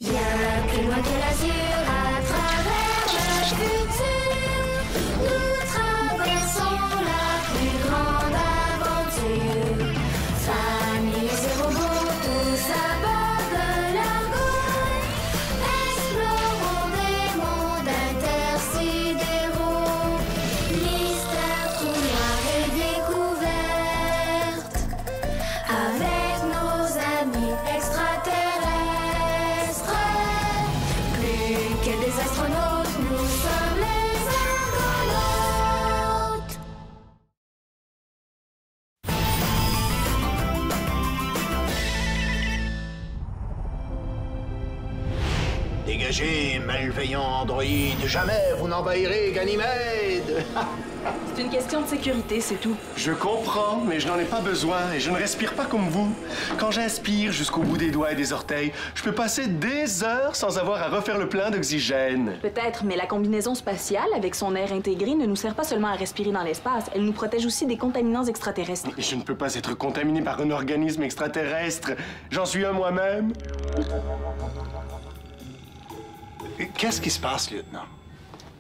Bien plus loin que l'azur, à travers le futur, nous traversons la plus grande aventure. Familles et robots, tous à bord de l'argot, explorons des mondes intersidéraux, mystères, trous noirs et découvertes, avec nos amis extraterrestres. Que des astronautes, nous sommes les argonautes. Dégagez, malveillant androïde, jamais vous n'envahirez Ganymède. C'est une question de sécurité, c'est tout. Je comprends, mais je n'en ai pas besoin et je ne respire pas comme vous. Quand j'inspire jusqu'au bout des doigts et des orteils, je peux passer des heures sans avoir à refaire le plein d'oxygène. Peut-être, mais la combinaison spatiale, avec son air intégré, ne nous sert pas seulement à respirer dans l'espace, elle nous protège aussi des contaminants extraterrestres. Je ne peux pas être contaminé par un organisme extraterrestre. J'en suis un moi-même. Qu'est-ce qui se passe, lieutenant?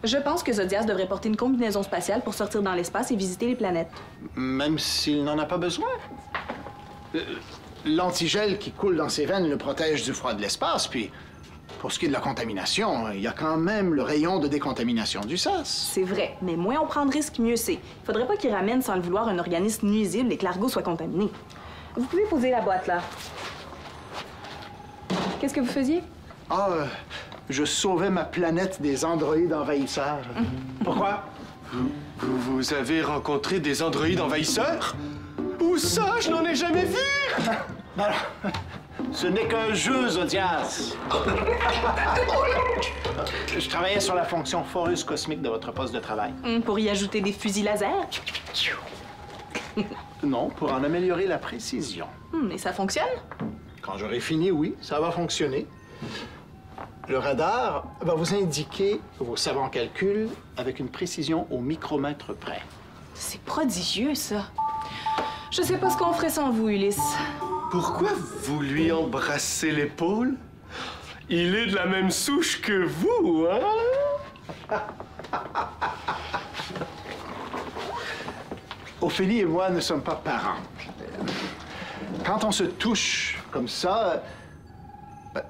Je pense que Zodias devrait porter une combinaison spatiale pour sortir dans l'espace et visiter les planètes. Même s'il n'en a pas besoin. L'antigel qui coule dans ses veines le protège du froid de l'espace, puis pour ce qui est de la contamination, il y a quand même le rayon de décontamination du SAS. C'est vrai, mais moins on prend de risques, mieux c'est. Il faudrait pas qu'il ramène sans le vouloir un organisme nuisible et que l'argot soit contaminé. Vous pouvez poser la boîte là. Qu'est-ce que vous faisiez? Je sauvais ma planète des androïdes envahisseurs. Pourquoi? Vous avez rencontré des androïdes envahisseurs? Où ça? Je n'en ai jamais vu! Alors, ce n'est qu'un jeu, Zodias. Je travaillais sur la fonction foreuse cosmique de votre poste de travail. Pour y ajouter des fusils laser? Non, pour en améliorer la précision. Et ça fonctionne? Quand j'aurai fini, oui, ça va fonctionner. Le radar va vous indiquer vos savants calculs avec une précision au micromètre près. C'est prodigieux, ça. Je sais pas ce qu'on ferait sans vous, Ulysse. Pourquoi vous lui embrassez l'épaule? Il est de la même souche que vous, hein? Ophélie et moi ne sommes pas parents. Quand on se touche comme ça,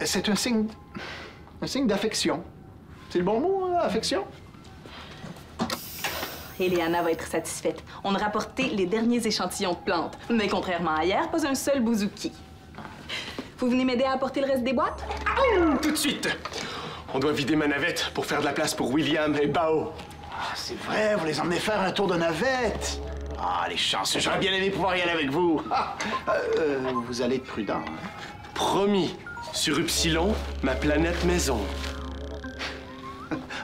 c'est un signe d'affection. C'est le bon mot, hein, affection? Eliana va être satisfaite. On a rapporté les derniers échantillons de plantes. Mais contrairement à hier, pas un seul bouzouki. Vous venez m'aider à apporter le reste des boîtes? Tout de suite! On doit vider ma navette pour faire de la place pour William et Bao. C'est vrai, vous les emmenez faire un tour de navette. Les chanceux, j'aurais bien aimé pouvoir y aller avec vous. Vous allez être prudent. Hein? Promis. Sur Upsilon, ma planète maison.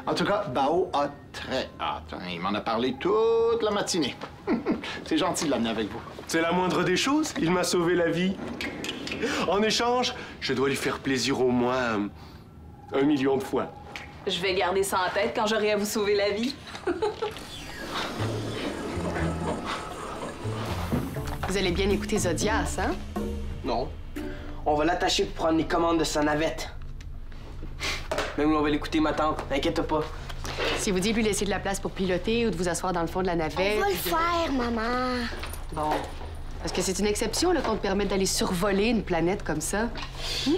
En tout cas, Bao a très hâte. Hein? Il m'en a parlé toute la matinée. C'est gentil de l'amener avec vous. C'est la moindre des choses. Il m'a sauvé la vie. En échange, je dois lui faire plaisir au moins 1 million de fois. Je vais garder ça en tête quand j'aurai à vous sauver la vie. Vous allez bien écouter Zodias, hein? Non. On va l'attacher pour prendre les commandes de sa navette. Même nous, on va l'écouter, ma tante. Inquiète pas. Si vous dites de lui laisser de la place pour piloter ou de vous asseoir dans le fond de la navette... On va le faire, maman. Bon. Parce que c'est une exception, là, qu'on te permette d'aller survoler une planète comme ça.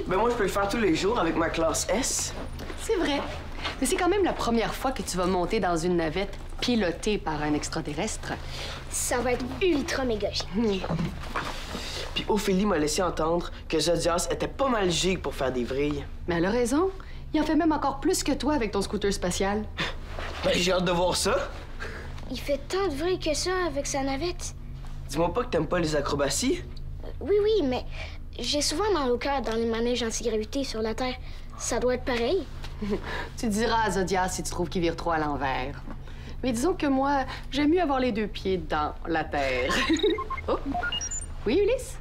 Ben moi, je peux le faire tous les jours avec ma classe S. C'est vrai. Mais c'est quand même la première fois que tu vas monter dans une navette pilotée par un extraterrestre. Ça va être ultra méga chic. Puis Ophélie m'a laissé entendre que Zodias était pas mal gigue pour faire des vrilles. Mais elle a raison. Il en fait même encore plus que toi avec ton scooter spatial. Ben, j'ai hâte de voir ça. Il fait tant de vrilles que ça avec sa navette. Dis-moi pas que t'aimes pas les acrobaties. Oui, mais j'ai souvent mal au cœur dans les manèges antigravité sur la Terre. Ça doit être pareil. Tu diras à Zodias si tu trouves qu'il vire trop à l'envers. Mais disons que moi, j'aime mieux avoir les 2 pieds dans la terre. Oh! Oui, Ulysse?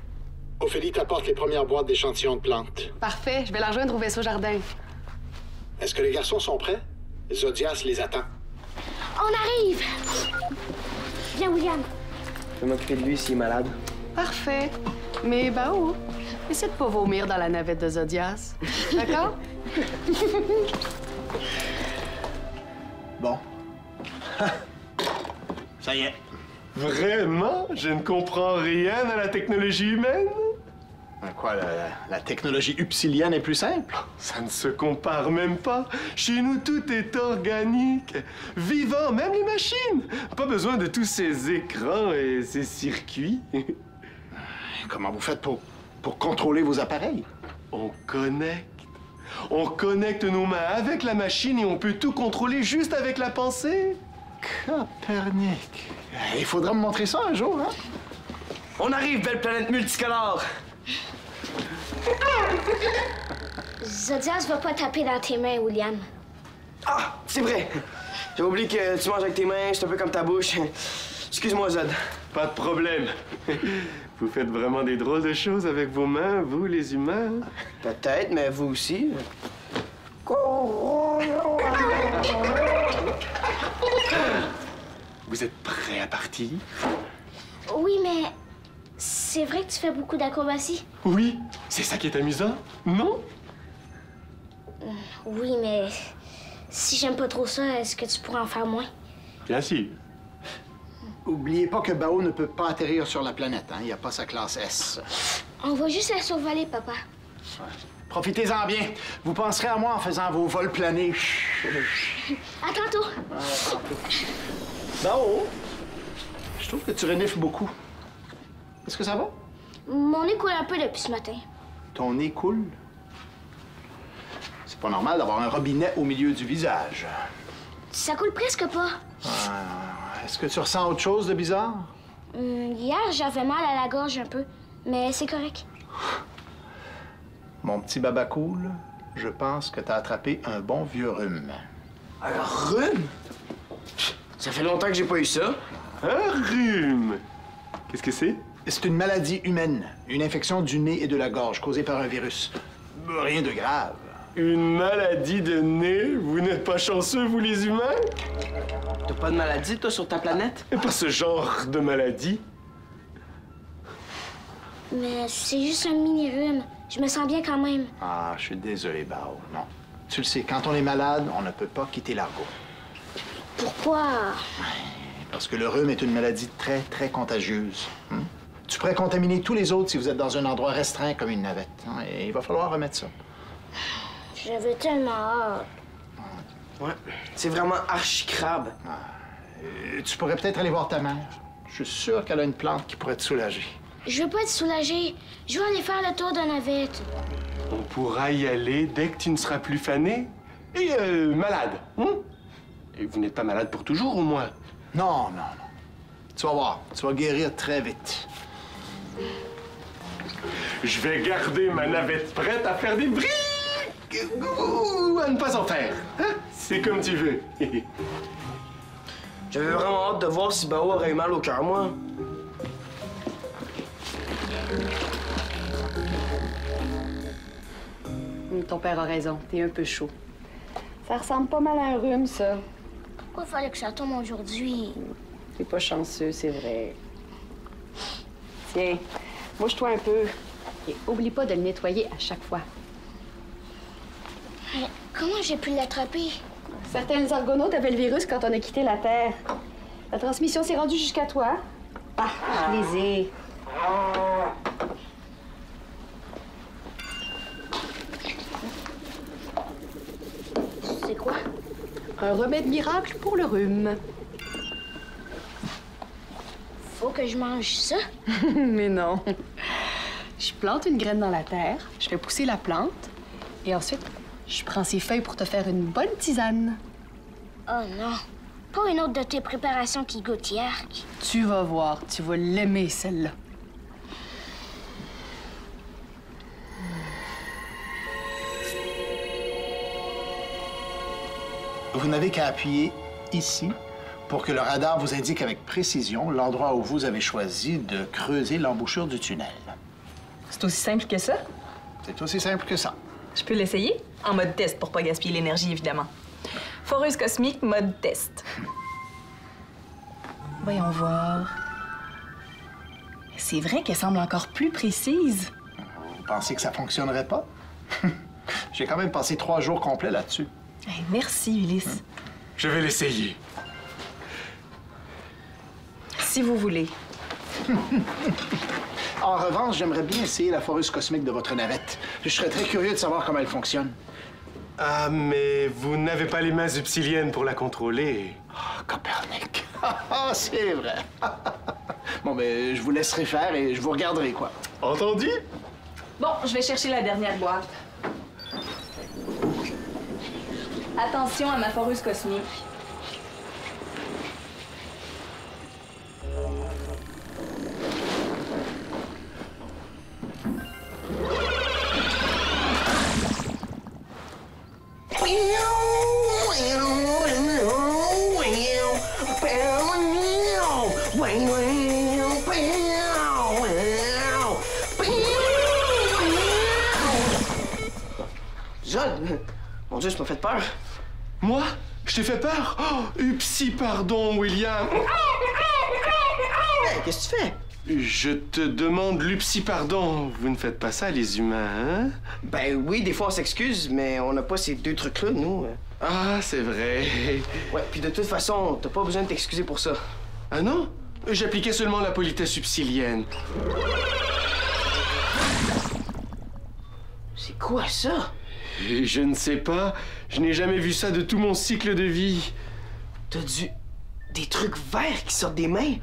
Ophélie t'apporte les premières boîtes d'échantillons de plantes. Parfait. Je vais la rejoindre au vaisseau jardin. Est-ce que les garçons sont prêts? Zodias les attend. On arrive! Viens, William. Je vais m'occuper de lui s'il est malade. Parfait. Mais Bao, essaie de pas vomir dans la navette de Zodias. D'accord? Bon. Ça y est. Vraiment? Je ne comprends rien à la technologie humaine. Quoi, la technologie upsilienne est plus simple? Ça ne se compare même pas. Chez nous, tout est organique, vivant, même les machines. Pas besoin de tous ces écrans et ces circuits. Comment vous faites pour contrôler vos appareils? On connecte. On connecte nos mains avec la machine et on peut tout contrôler juste avec la pensée. Copernic. Il faudra me montrer ça un jour, hein? On arrive, belle planète multicolore! Zodias va pas taper dans tes mains, William. Ah, c'est vrai! J'ai oublié que tu manges avec tes mains, c'est un peu comme ta bouche. Excuse-moi, Zod. Pas de problème. Vous faites vraiment des drôles de choses avec vos mains, vous, les humains. Peut-être, mais vous aussi. Vous êtes prêts à partir? Oui, mais c'est vrai que tu fais beaucoup d'acrobatie? Oui, c'est ça qui est amusant, non? Oui, mais si j'aime pas trop ça, est-ce que tu pourrais en faire moins? Bien sûr. Oubliez pas que Bao ne peut pas atterrir sur la planète, hein? Il n'y a pas sa classe S. On va juste la survoler, papa. Profitez-en bien. Vous penserez à moi en faisant vos vols planés. À tantôt. Bao, je trouve que tu renifles beaucoup. Est-ce que ça va? Mon nez coule un peu depuis ce matin. Ton nez coule? C'est pas normal d'avoir un robinet au milieu du visage. Ça coule presque pas. Est-ce que tu ressens autre chose de bizarre? Hier, j'avais mal à la gorge un peu, mais c'est correct. Mon petit baba cool, je pense que t'as attrapé un bon vieux rhume. Un rhume? Ça fait longtemps que j'ai pas eu ça. Un rhume. Qu'est-ce que c'est? C'est une maladie humaine, une infection du nez et de la gorge causée par un virus. Rien de grave. Une maladie de nez? Vous n'êtes pas chanceux, vous, les humains? T'as pas de maladie, toi, sur ta planète? Pas ce genre de maladie. Mais c'est juste un mini-rhume. Je me sens bien quand même. Ah, je suis désolé, Bao. Non. Tu le sais, quand on est malade, on ne peut pas quitter l'argot. Pourquoi? Parce que le rhume est une maladie très, très contagieuse. Tu pourrais contaminer tous les autres si vous êtes dans un endroit restreint comme une navette. Et il va falloir remettre ça. J'avais tellement hâte. Ouais. C'est vraiment archi-crabe. Tu pourrais peut-être aller voir ta mère. Je suis sûr qu'elle a une plante qui pourrait te soulager. Je veux pas être soulagée. Je veux aller faire le tour de la navette. On pourra y aller dès que tu ne seras plus fané et malade. Et vous n'êtes pas malade pour toujours, au moins? Non, non, non. Tu vas voir, tu vas guérir très vite. Je vais garder ma navette prête à faire des briques ou à ne pas en faire. Hein? C'est comme tu veux. J'avais vraiment hâte de voir si Bao aurait eu mal au cœur, moi. Ton père a raison, t'es un peu chaud. Ça ressemble pas mal à un rhume, ça. Pourquoi fallait que ça tombe aujourd'hui? T'es pas chanceux, c'est vrai. Tiens, mouche-toi un peu. Et oublie pas de le nettoyer à chaque fois. Mais comment j'ai pu l'attraper? Certains argonautes avaient le virus quand on a quitté la Terre. La transmission s'est rendue jusqu'à toi. Ah, plaisir. C'est quoi? Un remède miracle pour le rhume. Faut que je mange ça? Mais non. Je plante une graine dans la terre, je fais pousser la plante, et ensuite, je prends ses feuilles pour te faire une bonne tisane. Oh non. Pas une autre de tes préparations qui goûte yark. Tu vas voir, tu vas l'aimer, celle-là. Vous n'avez qu'à appuyer ici pour que le radar vous indique avec précision l'endroit où vous avez choisi de creuser l'embouchure du tunnel. C'est aussi simple que ça? C'est aussi simple que ça. Je peux l'essayer? En mode test pour pas gaspiller l'énergie, évidemment. Foreuse cosmique, mode test. Voyons voir. C'est vrai qu'elle semble encore plus précise. Vous pensez que ça fonctionnerait pas? J'ai quand même passé 3 jours complets là-dessus. Hey, merci, Ulysse. Je vais l'essayer. Si vous voulez. En revanche, j'aimerais bien essayer la foreuse cosmique de votre navette. Je serais très curieux de savoir comment elle fonctionne. Ah, mais vous n'avez pas les mains subsiliennes pour la contrôler. Oh, Copernic. Ah, c'est vrai. Bon, ben, je vous laisserai faire et je vous regarderai, quoi. Entendu? Bon, je vais chercher la dernière boîte. Attention à ma foreuse cosmique. John! Mon Dieu, ça m'a fait peur. Moi? Je t'ai fait peur? Oh, upsi, pardon, William. Hey, qu'est-ce que tu fais? Je te demande l'upsi, pardon. Vous ne faites pas ça, les humains, hein? Ben oui, des fois on s'excuse, mais on n'a pas ces 2 trucs-là, nous. Ah, c'est vrai. Ouais, puis de toute façon, t'as pas besoin de t'excuser pour ça. Ah non? J'appliquais seulement la politesse subsilienne. C'est quoi ça? Et je ne sais pas. Je n'ai jamais vu ça de tout mon cycle de vie. T'as des trucs verts qui sortent des mains?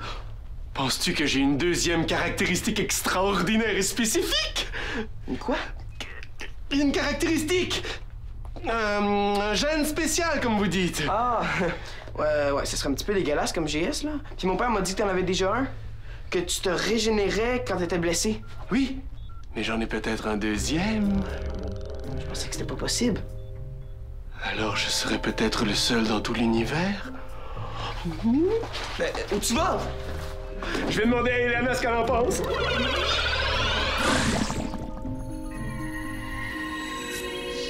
Penses-tu que j'ai une deuxième caractéristique extraordinaire et spécifique? Une quoi? Une caractéristique! Un gène spécial, comme vous dites. Ah, ouais, ça serait un petit peu dégueulasse comme GS, là. Puis mon père m'a dit que t'en avais déjà un. Que tu te régénérais quand t'étais blessé. Oui, mais j'en ai peut-être un deuxième. Je pensais que c'était pas possible. Alors je serais peut-être le seul dans tout l'univers? Ben, où tu vas? Je vais demander à Elena ce qu'elle en pense.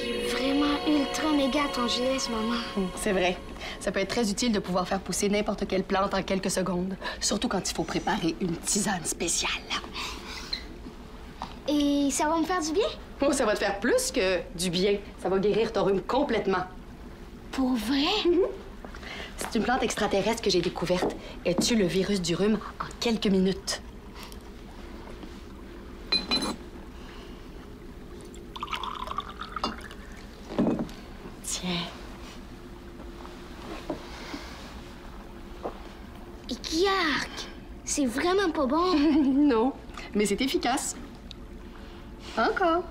J'ai vraiment ultra méga ton GS, maman. C'est vrai. Ça peut être très utile de pouvoir faire pousser n'importe quelle plante en quelques secondes. Surtout quand il faut préparer une tisane spéciale. Et ça va me faire du bien? Oh, ça va te faire plus que du bien. Ça va guérir ton rhume complètement. Pour vrai? C'est une plante extraterrestre que j'ai découverte. Elle tue le virus du rhume en quelques minutes. Tiens. Yark! C'est vraiment pas bon. Non, mais c'est efficace. Encore.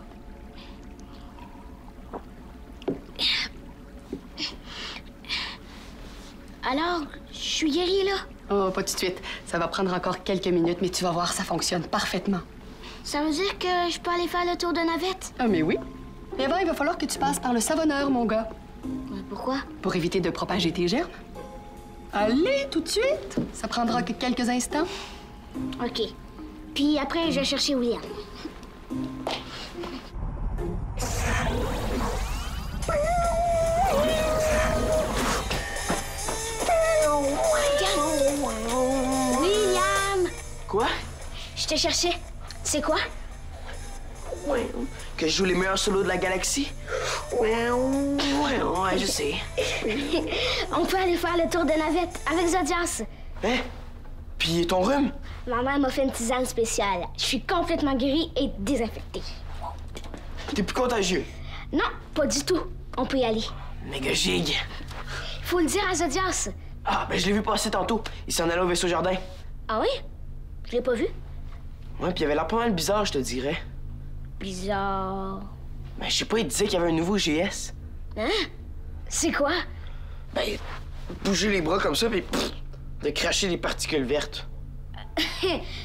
Alors, je suis guérie, là? Oh, pas tout de suite. Ça va prendre encore quelques minutes, mais tu vas voir, ça fonctionne parfaitement. Ça veut dire que je peux aller faire le tour de navette? Ah, mais oui. Mais avant, il va falloir que tu passes par le savonneur, mon gars. Mais pourquoi? Pour éviter de propager tes germes. Allez, tout de suite. Ça prendra que quelques instants. OK. Puis après, je vais chercher William. William! Quoi? Je te cherchais. C'est quoi? Que je joue les meilleurs solos de la galaxie? Ouais, je sais. On peut aller faire le tour de navette avec Zodias. Hein? Puis ton rhume? Ma mère m'a fait une tisane spéciale. Je suis complètement guérie et désinfectée. T'es plus contagieux? Non, pas du tout. On peut y aller. Méga gigue. Faut le dire à Zodias. Ah, ben je l'ai vu passer tantôt. Il s'en allait au vaisseau jardin. Ah oui? Je l'ai pas vu. Ouais, puis il avait l'air pas mal bizarre, je te dirais. Bizarre. Ben, je sais pas, il disait qu'il y avait un nouveau GS. Hein? C'est quoi? Ben, bouger les bras comme ça, puis de cracher des particules vertes.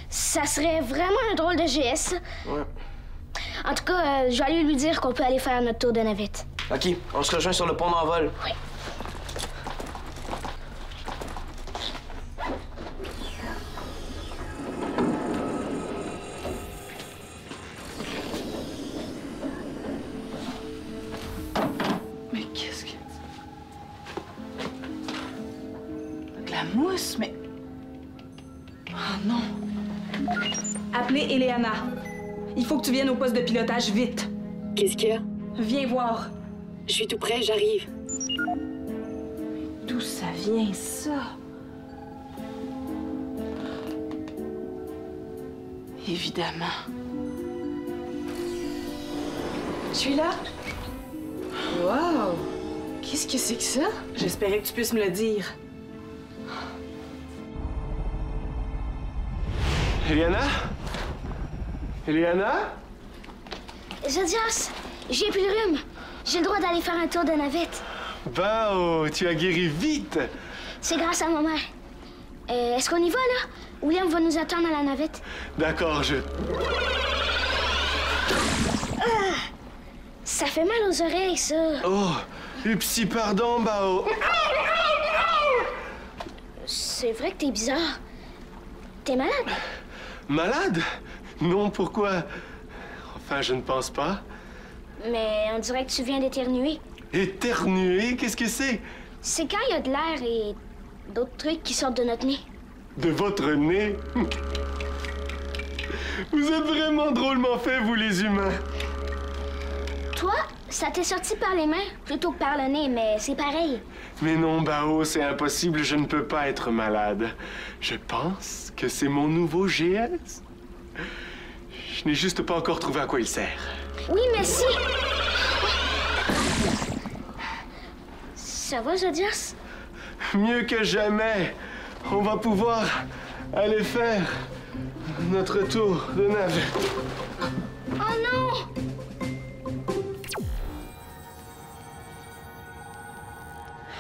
Ça serait vraiment un drôle de GS. Ouais. En tout cas, je vais aller lui dire qu'on peut aller faire notre tour de navette. OK, on se rejoint sur le pont d'envol. Oui. Mais qu'est-ce que... De la mousse, mais... Oh non. Appelez Eliana. Il faut que tu viennes au poste de pilotage vite. Qu'est-ce qu'il y a? Viens voir. Je suis tout près, j'arrive. D'où ça vient, ça? Évidemment. Je suis là. Wow! Qu'est-ce que c'est que ça? J'espérais que tu puisses me le dire. Eliana? Eliana? Zodias, j'ai plus le rhume. J'ai le droit d'aller faire un tour de navette. Bao, tu as guéri vite! C'est grâce à ma mère. Est-ce qu'on y va, là? William va nous attendre à la navette. D'accord, Ça fait mal aux oreilles, ça. Oh, upsi, pardon, Bao. C'est vrai que t'es bizarre. T'es malade? Malade? Non, pourquoi? Enfin, je ne pense pas. Mais on dirait que tu viens d'éternuer. Éternuer? Qu'est-ce que c'est? C'est quand il y a de l'air et d'autres trucs qui sortent de notre nez. De votre nez? Vous êtes vraiment drôlement faits, vous, les humains. Toi, ça t'est sorti par les mains plutôt que par le nez, mais c'est pareil. Mais non, Bao, c'est impossible, je ne peux pas être malade. Je pense que c'est mon nouveau GS. Je n'ai juste pas encore trouvé à quoi il sert. Oui, mais si... Ça va, Zodias? Mieux que jamais, on va pouvoir aller faire notre tour de navette. Oh non!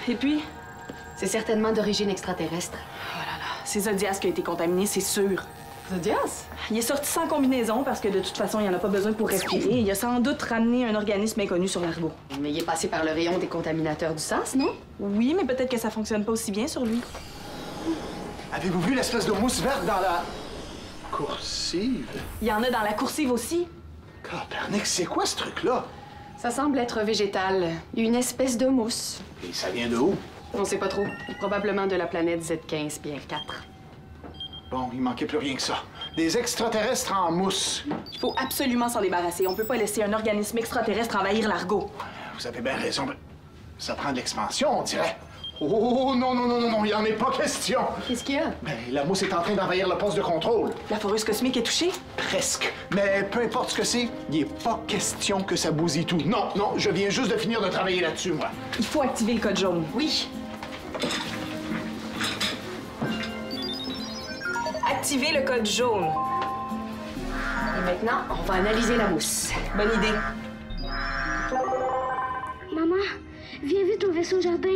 Et puis? C'est certainement d'origine extraterrestre. Oh là là, c'est Zodias qui a été contaminé, c'est sûr. Zodias? Il est sorti sans combinaison parce que de toute façon, il n'y en a pas besoin pour respirer. Il a sans doute ramené un organisme inconnu sur l'Argo. Mais il est passé par le rayon des contaminateurs du sas, non? Oui, mais peut-être que ça fonctionne pas aussi bien sur lui. Avez-vous vu l'espèce de mousse verte dans la coursive? Il y en a dans la coursive aussi. Copernic, c'est quoi ce truc-là? Ça semble être végétal. Une espèce de mousse. Et ça vient de où? On sait pas trop. Probablement de la planète Z15 Pierre 4. Bon, il manquait plus rien que ça. Des extraterrestres en mousse. Il faut absolument s'en débarrasser. On peut pas laisser un organisme extraterrestre envahir l'Argo. Vous avez bien raison. Mais ça prend de l'expansion, on dirait. Oh non, non, non, non, non, il en est pas question. Qu'est-ce qu'il y a? Ben, la mousse est en train d'envahir le poste de contrôle. La foreuse cosmique est touchée? Presque. Mais peu importe ce que c'est, il n'est pas question que ça bousille tout. Non, non, je viens juste de finir de travailler là-dessus, moi. Il faut activer le code jaune. Oui. Activer le code jaune. Et maintenant, on va analyser la mousse. Bonne idée. Maman, viens vite au vaisseau jardin.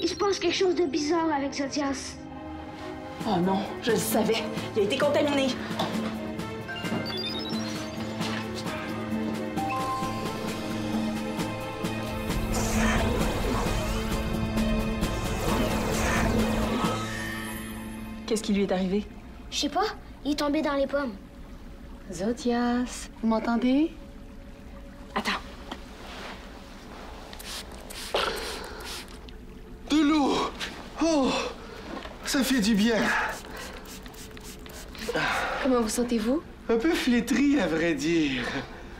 Il se passe quelque chose de bizarre avec Zodias. Oh non, je le savais. Il a été contaminé. Qu'est-ce qui lui est arrivé? Je sais pas, il est tombé dans les pommes. Zodias, vous m'entendez? Attends. De l'eau! Oh! Ça fait du bien. Comment vous sentez-vous? Un peu flétri, à vrai dire.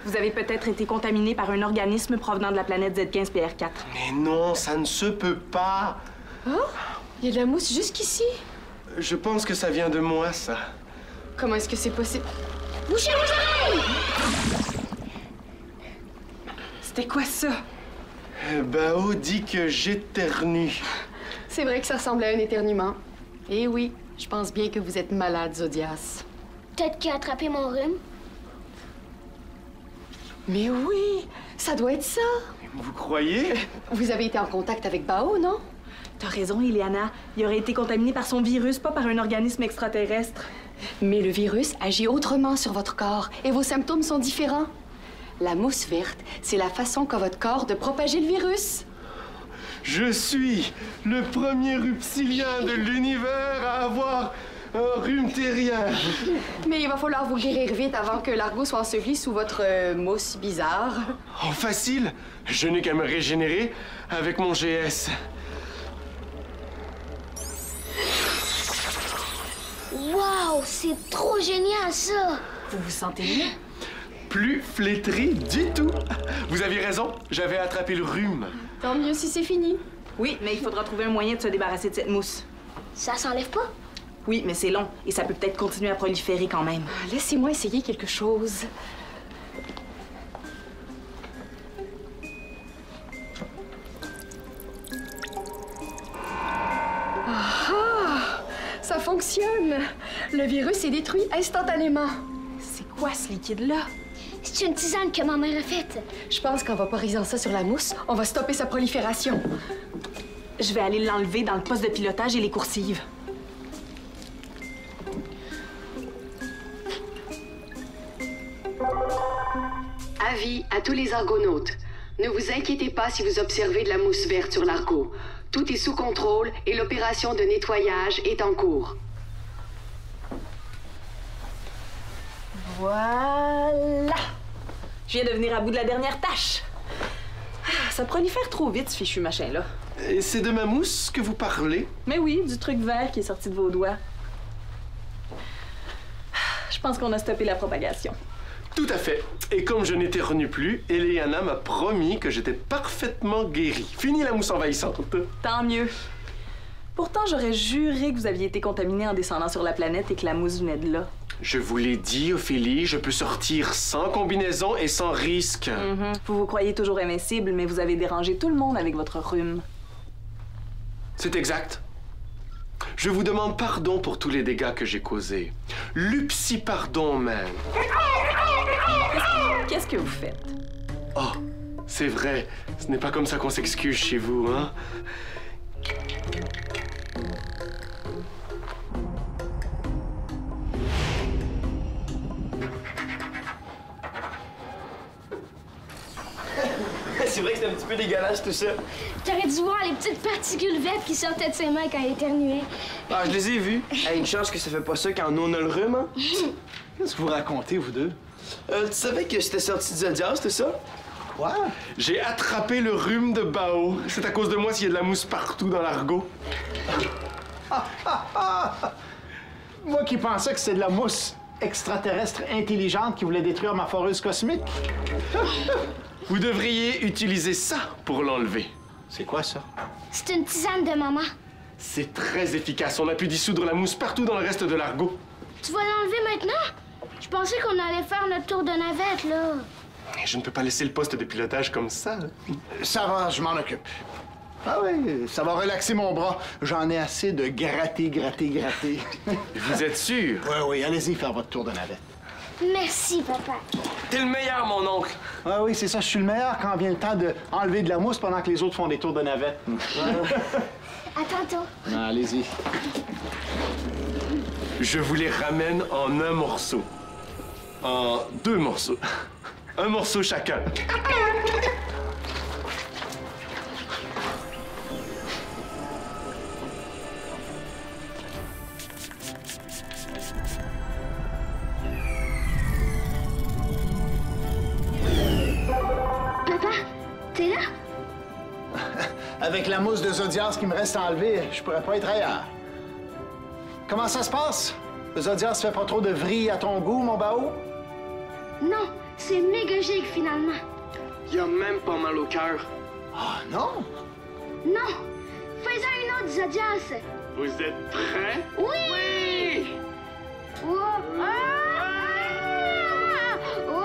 Vous avez peut-être été contaminé par un organisme provenant de la planète Z15PR4. Mais non, ça ne se peut pas. Oh? Il y a de la mousse jusqu'ici. Je pense que ça vient de moi, ça. Comment est-ce que c'est possible? Bouchez vos oreilles! C'était quoi ça? Bao dit que j'éternue. C'est vrai que ça ressemble à un éternuement. Eh oui, je pense bien que vous êtes malade, Zodias. Peut-être qu'il a attrapé mon rhume. Mais oui, ça doit être ça. Vous croyez? Vous avez été en contact avec Bao, non? T'as raison, Ileana. Il aurait été contaminé par son virus, pas par un organisme extraterrestre. Mais le virus agit autrement sur votre corps et vos symptômes sont différents. La mousse verte, c'est la façon qu'a votre corps de propager le virus. Je suis le premier rupsilien de l'univers à avoir un rhume terrien. Mais il va falloir vous guérir vite avant que l'Argo soit enseveli sous votre mousse bizarre. Oh, facile. Je n'ai qu'à me régénérer avec mon GS. Wow, c'est trop génial, ça! Vous vous sentez mieux? plus flétrie du tout. Vous aviez raison, j'avais attrapé le rhume. Tant mieux si c'est fini. Oui, mais il faudra trouver un moyen de se débarrasser de cette mousse. Ça s'enlève pas? Oui, mais c'est long et ça peut peut-être continuer à proliférer quand même. Laissez-moi essayer quelque chose. Ah! Ça fonctionne! Le virus est détruit instantanément. C'est quoi ce liquide-là? C'est une tisane que ma mère a faite. Je pense qu'en vaporisant ça sur la mousse, on va stopper sa prolifération. Je vais aller l'enlever dans le poste de pilotage et les coursives. Avis à tous les argonautes. Ne vous inquiétez pas si vous observez de la mousse verte sur l'argot. Tout est sous contrôle et l'opération de nettoyage est en cours. Voilà! Je viens de venir à bout de la dernière tâche. Ah, ça prolifère trop vite, ce fichu machin-là. Et c'est de ma mousse que vous parlez? Mais oui, du truc vert qui est sorti de vos doigts. Je pense qu'on a stoppé la propagation. Tout à fait. Et comme je n'éternue plus, Eliana m'a promis que j'étais parfaitement guéri. Fini la mousse envahissante. Tant mieux. Pourtant, j'aurais juré que vous aviez été contaminé en descendant sur la planète et que la mousse venait de là. Je vous l'ai dit, Ophélie, je peux sortir sans combinaison et sans risque. Vous vous croyez toujours invincible, mais vous avez dérangé tout le monde avec votre rhume. C'est exact. Je vous demande pardon pour tous les dégâts que j'ai causés. Lupsi pardon, même. Qu'est-ce que vous faites? Oh, c'est vrai. Ce n'est pas comme ça qu'on s'excuse chez vous, hein? C'est vrai que c'est un petit peu dégueulasse tout ça. T'aurais dû voir les petites particules vertes qui sortaient de ses mains quand il éternuait. Ah, je les ai vus. Hey, une chance que ça fait pas ça quand on a le rhume, hein? Qu'est-ce que vous racontez, vous deux? Tu savais que c'était sorti du Zodiac, c'était ça? Quoi? J'ai attrapé le rhume de Bao. C'est à cause de moi s'il y a de la mousse partout dans l'argot. Moi qui pensais que c'était de la mousse extraterrestre intelligente qui voulait détruire ma foreuse cosmique. Vous devriez utiliser ça pour l'enlever. C'est quoi ça? C'est une tisane de maman. C'est très efficace. On a pu dissoudre la mousse partout dans le reste de l'argot. Tu vas l'enlever maintenant? Je pensais qu'on allait faire notre tour de navette, là. Je ne peux pas laisser le poste de pilotage comme ça. Ça va, je m'en occupe. Ah oui, ça va relaxer mon bras. J'en ai assez de gratter. Vous êtes sûr? Oui, allez-y faire votre tour de navette. Merci, papa. T'es le meilleur, mon oncle. Ah oui, c'est ça, je suis le meilleur quand vient le temps d'enlever de la mousse pendant que les autres font des tours de navette. À tantôt. Ah, allez-y. Je vous les ramène en un morceau. En 2 morceaux. Un morceau chacun. Papa, t'es là? Avec la mousse de Zodias qui me reste à enlever, je pourrais pas être ailleurs. Comment ça se passe? Le Zodias fait pas trop de vrille à ton goût, mon Bao? Non, c'est méga gigue, finalement. Il a même pas mal au cœur. Ah non? Non, fais-en une autre, Zodias. Vous êtes prêts? Oui! Oh. Ah! Oh.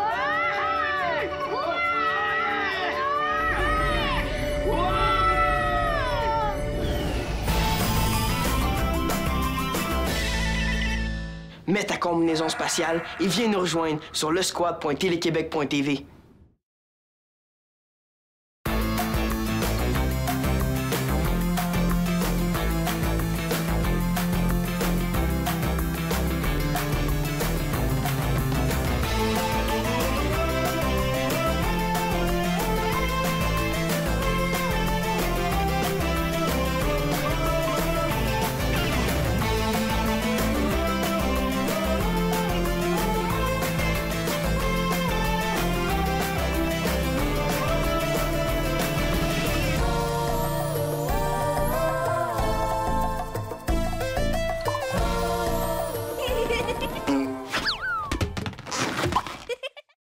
Mets ta combinaison spatiale et viens nous rejoindre sur lesquad.téléquébec.tv.